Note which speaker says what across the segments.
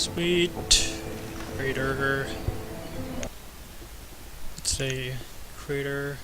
Speaker 1: Sweet. Crater. Let's see. Crater.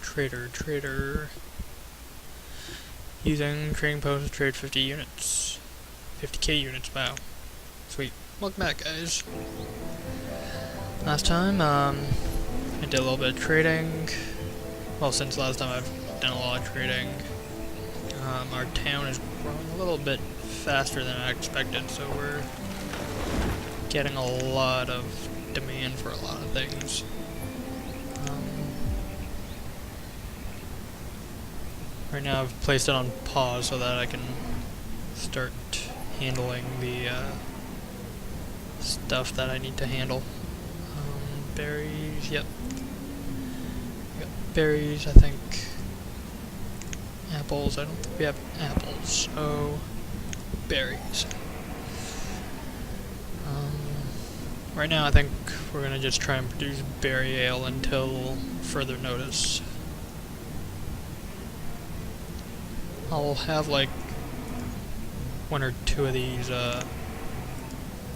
Speaker 1: Trader. Using trading post to trade 50 units. 50k units, wow. Sweet. Welcome back, guys. Last time, I did a little bit of trading. Well, since last time I've done a lot of trading. Our town is growing a little bit faster than I expected, so we're getting a lot of demand for a lot of things. Right now I've placed it on pause so that I can start handling the stuff that I need to handle. Berries, yep. Got berries, I think. Apples, I don't think we have apples, so berries. Right now I think we're gonna just try and produce berry ale until further notice. I'll have like one or two of these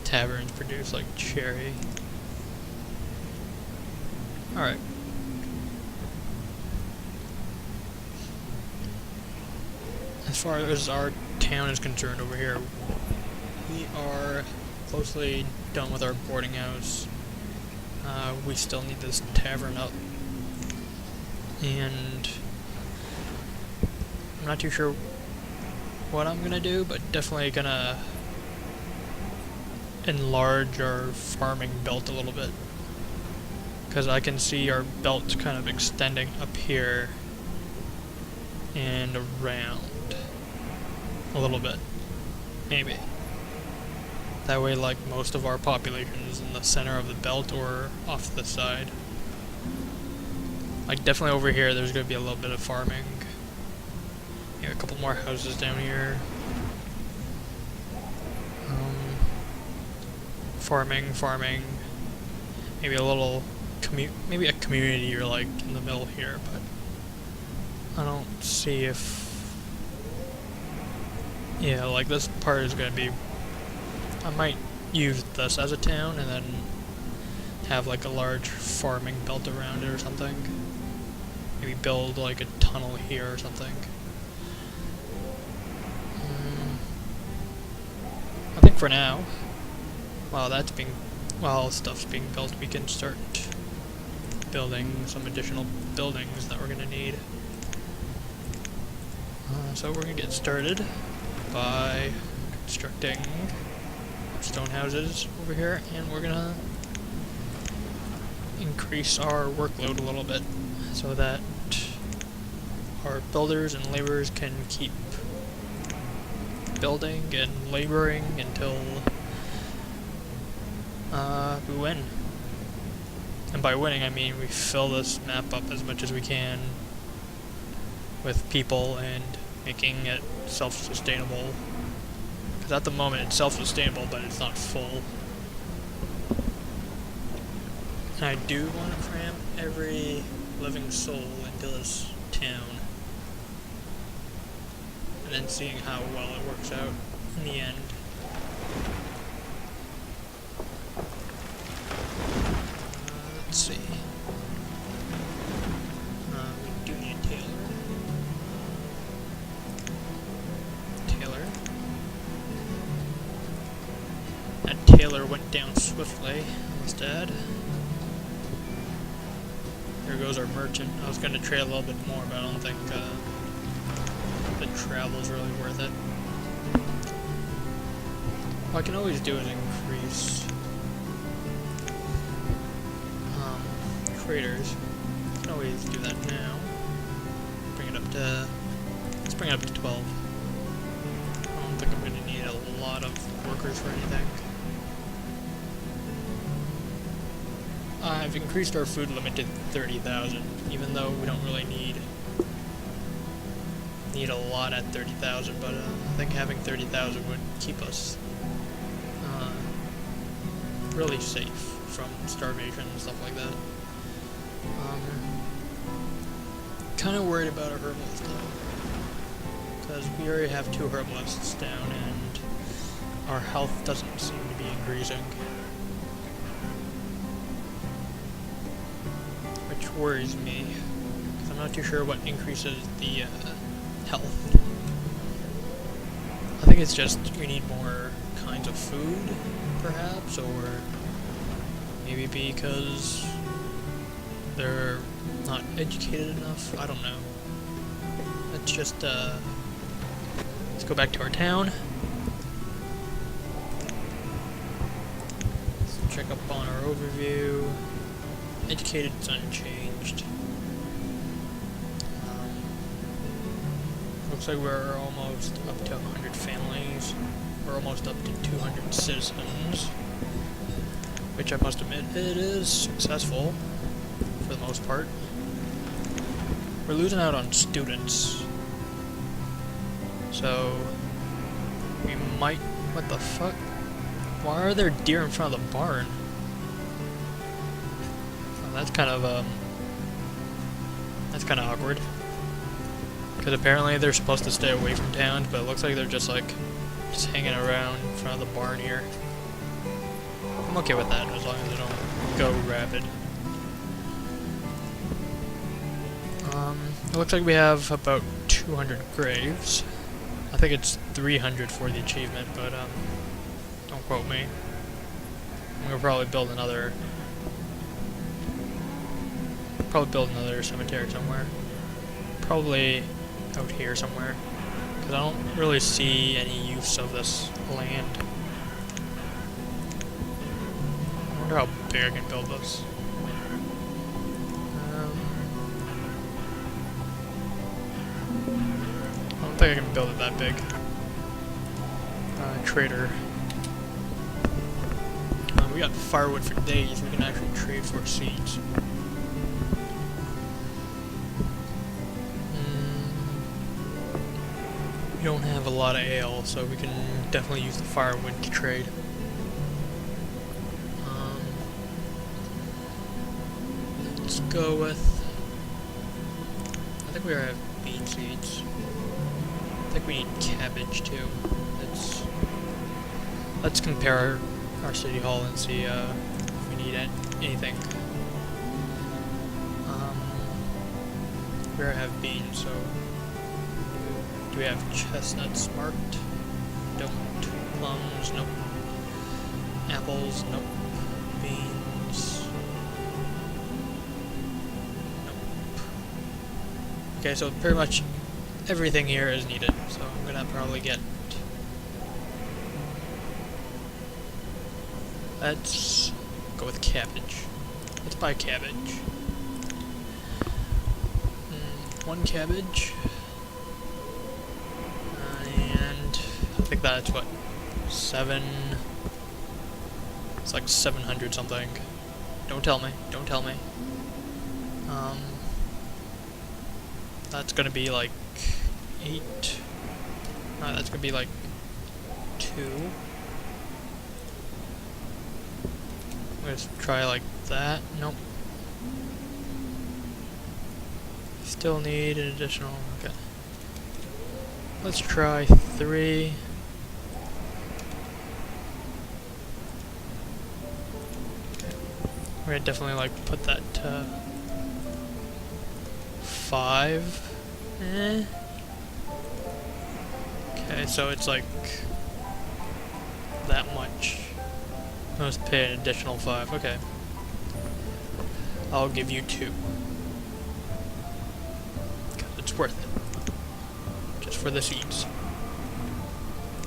Speaker 1: taverns produce like cherry. Alright. As far as our town is concerned over here, we are closely done with our boarding house. We still need this tavern up. And I'm not too sure what I'm gonna do, but definitely gonna enlarge our farming belt a little bit. Because I can see our belt kind of extending up here and around a little bit, maybe. That way, like, most of our population is in the center of the belt or off the side. Like, definitely over here, there's going to be a little bit of farming. Yeah, a couple more houses down here. Farming. Maybe a little maybe a community or like in the middle here, but I don't see if. Yeah, like this part is going to be. I might use this as a town and then have like a large farming belt around it or something. Maybe build like a tunnel here or something. I think for now, while stuff's being built, we can start building some additional buildings that we're going to need. So we're going to get started by constructing stone houses over here, and we're going to increase our workload a little bit so that our builders and laborers can keep building and laboring until we win. And by winning, I mean we fill this map up as much as we can with people and making it self-sustainable. Because at the moment it's self-sustainable, but it's not full. And I do want to cram every living soul into this town. And then seeing how well it works out in the end. Let's see. We do need a tailor. That tailor went down swiftly, I must add. Here goes our merchant. I was going to trade a little bit more, but I don't think the travel's really worth it. What I can always do is increase craters. I can always do that now. Let's bring it up to 12. I don't think I'm going to need a lot of workers for anything. I've increased our food limit to 30,000, even though we don't really need a lot at 30,000, but I think having 30,000 would keep us really safe from starvation and stuff like that. Kind of worried about our herbalist though, because we already have 2 herbalists down, and our health doesn't seem to be increasing. Which worries me, because I'm not too sure what increases the health. I think it's just we need more kinds of food, perhaps, or maybe because they're not educated enough. I don't know. Let's just let's go back to our town. Let's check up on our overview. Educated is unchanged. Looks like we're almost up to 100 families. We're almost up to 200 citizens, which I must admit it is successful for the most part. We're losing out on students, so we might. What the fuck? Why are there deer in front of the barn? Well, that's kind of awkward. Because apparently they're supposed to stay away from towns, but it looks like they're just hanging around in front of the barn here. I'm okay with that as long as they don't go rabid. It looks like we have about 200 graves. I think it's 300 for the achievement, but don't quote me. I'm gonna probably build another cemetery somewhere. Probably out here somewhere, because I don't really see any use of this land. I wonder how big I can build this. I don't think I can build it that big. Trader. We got firewood for days. We can actually trade for seeds. We don't have a lot of ale, so we can definitely use the firewood to trade. Let's go with... I think we already have bean seeds. I think we need cabbage too. Let's compare our city hall and see if we need anything. We already have beans, so... Do we have chestnuts marked? Don't. Plums? Nope. Apples? Nope. Beans? Nope. Okay, so pretty much everything here is needed, so I'm gonna probably get... Let's go with cabbage. Let's buy cabbage. One cabbage. I think that's what, 7, it's like 700 something. Don't tell me, don't tell me. That's gonna be like 8, that's gonna be like 2. Let's try like that, nope. Still need an additional, okay. Let's try 3. We're gonna definitely put that to 5. Okay, so it's like that much. Let's pay an additional 5. Okay. I'll give you 2. Because it's worth it. Just for the seeds.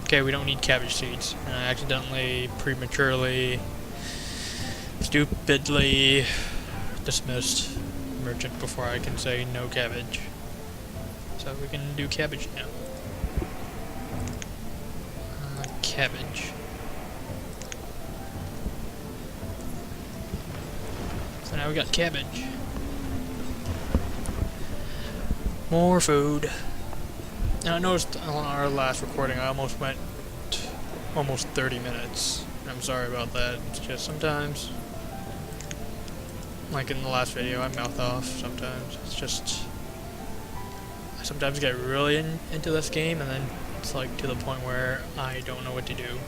Speaker 1: Okay, we don't need cabbage seeds. And I accidentally, prematurely, stupidly dismissed merchant before I can say no cabbage. So we can do cabbage now. Cabbage. So now we got cabbage. More food. And I noticed on our last recording I almost went almost 30 minutes. I'm sorry about that. It's just sometimes, like in the last video, I mouth off sometimes. It's just, I sometimes get really into this game and then it's like to the point where I don't know what to do.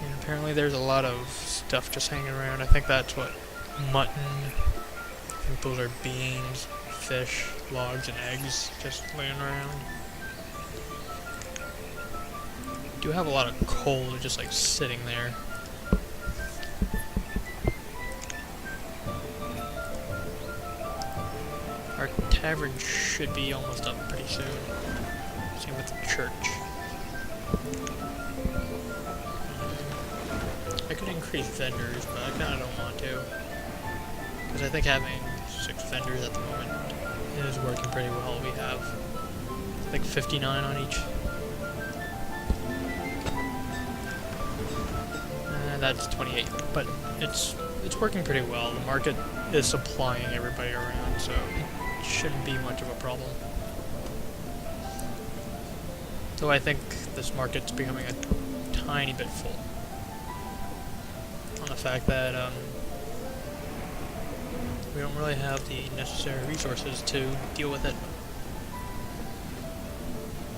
Speaker 1: And apparently there's a lot of stuff just hanging around. I think that's what, mutton. I think those are beans, fish, logs, and eggs just laying around. Do have a lot of coal just like sitting there. Our tavern should be almost up pretty soon. Same with the church. I could increase vendors, but I kinda don't want to. Because I think having 6 vendors at the moment is working pretty well. We have, I think, 59 on each. That's 28, but it's working pretty well. The market is supplying everybody around, so it shouldn't be much of a problem. Though I think this market's becoming a tiny bit full. On the fact that we don't really have the necessary resources to deal with it.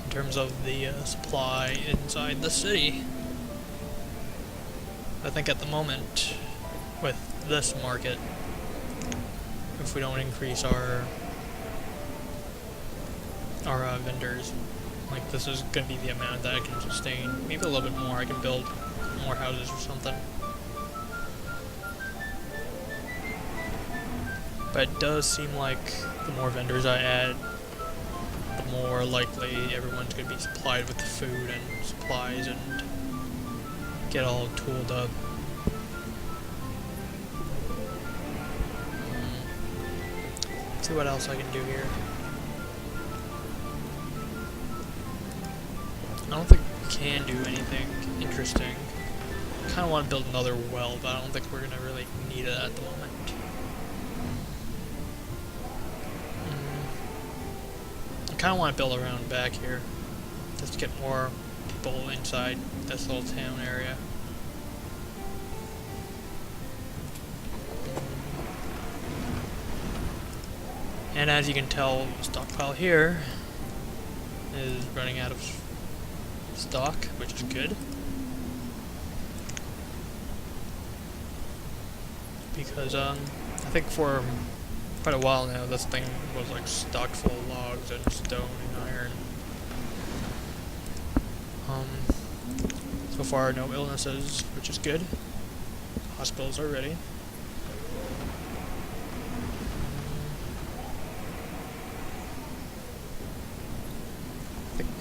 Speaker 1: In terms of the supply inside the city. I think at the moment, with this market, if we don't increase our vendors, like this is going to be the amount that I can sustain. Maybe a little bit more. I can build more houses or something. But it does seem like the more vendors I add, the more likely everyone's going to be supplied with the food and supplies and get all tooled up. Let's see what else I can do here. I don't think we can do anything interesting. I kind of want to build another well, but I don't think we're going to really need it at the moment. I kind of want to build around back here, just to get more people inside this little town area. And as you can tell, the stockpile here is running out of stock, which is good. Because I think for quite a while now this thing was like stocked full of logs and stone and iron. So far no illnesses, which is good. Hospitals are ready.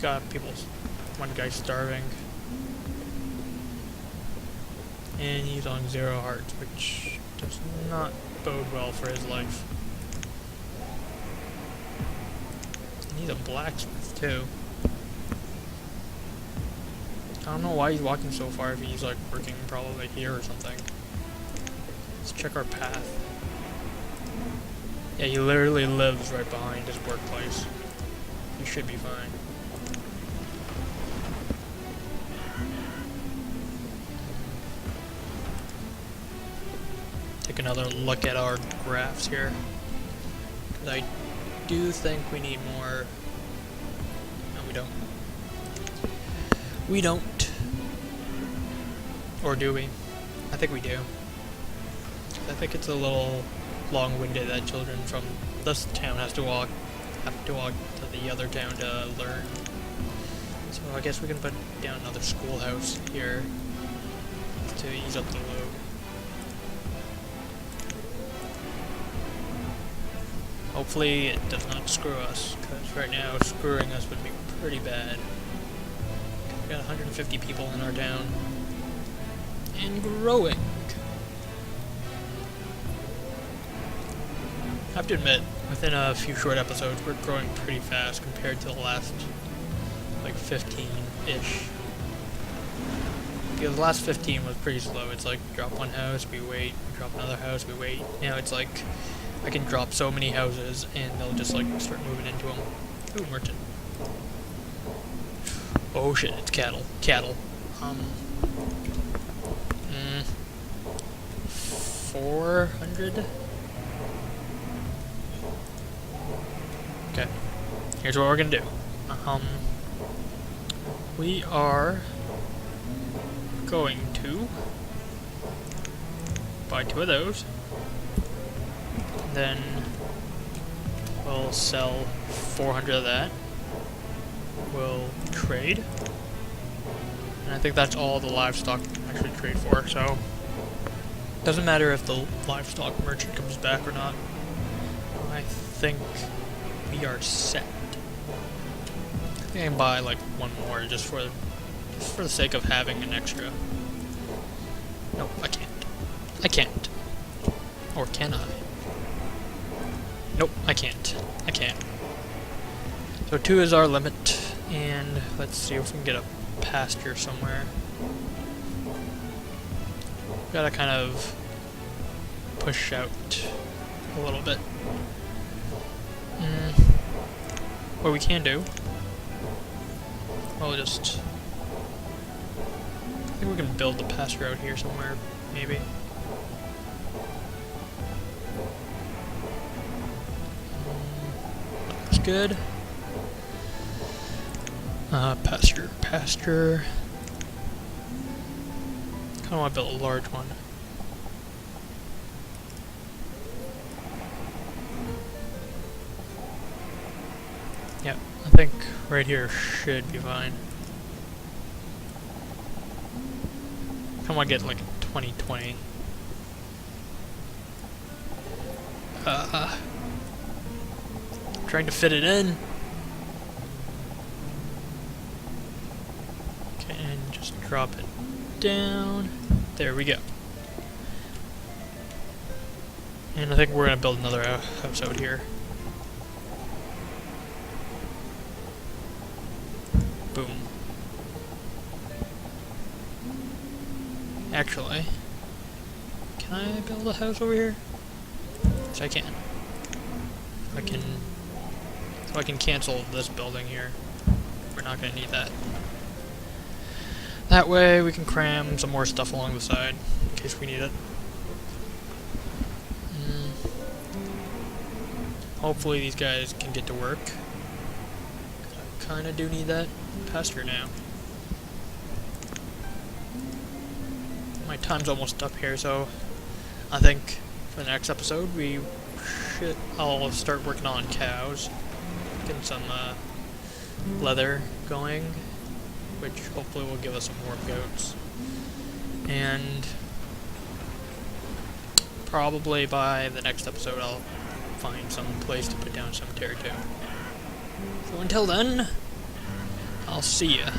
Speaker 1: I think one guy's starving. And he's on 0 hearts, which does not bode well for his life. And he's a blacksmith too. I don't know why he's walking so far if he's like working probably here or something. Let's check our path. Yeah, he literally lives right behind his workplace. He should be fine. Take another look at our graphs here. Because I do think we need more. No, we don't. We don't. Or do we? I think we do. I think it's a little long-winded that children from this town have to walk to the other town to learn. So I guess we can put down another schoolhouse here to ease up the load. Hopefully it does not screw us, because right now screwing us would be pretty bad. We've got 150 people in our town. And growing. I have to admit, within a few short episodes, we're growing pretty fast compared to the last, like, 15-ish. Because the last 15 was pretty slow. It's like, drop one house, we wait, drop another house, we wait. Now it's like, I can drop so many houses, and they'll just, like, start moving into them. Ooh, merchant. Oh shit, it's cattle. Cattle. 400? Okay. Here's what we're gonna do. We are going to buy 2 of those. Then we'll sell 400 of that. We'll trade. And I think that's all the livestock can actually trade for, so doesn't matter if the livestock merchant comes back or not. I think we are set. I think I can buy like 1 more just for the sake of having an extra. Nope, I can't. I can't. Or can I? Nope, I can't. I can't. So 2 is our limit, and let's see if we can get a pasture somewhere. Gotta kind of push out a little bit. What we can do, we'll just, I think we can build the pasture out here somewhere, maybe. That's good. Pasture. Kinda wanna build a large one. Yep, I think right here should be fine. Kinda wanna get like 20/20. Trying to fit it in. Okay, and just drop it down. There we go. And I think we're gonna build another house out here. Boom. Actually, can I build a house over here? Yes, I can. So I can cancel this building here. We're not gonna need that. That way we can cram some more stuff along the side in case we need it. Hopefully these guys can get to work. I kinda do need that pasture now. My time's almost up here, so I think for the next episode I'll start working on cows, getting some leather going, which hopefully will give us some more goats. And probably by the next episode I'll find some place to put down cemetery too. So until then, I'll see ya.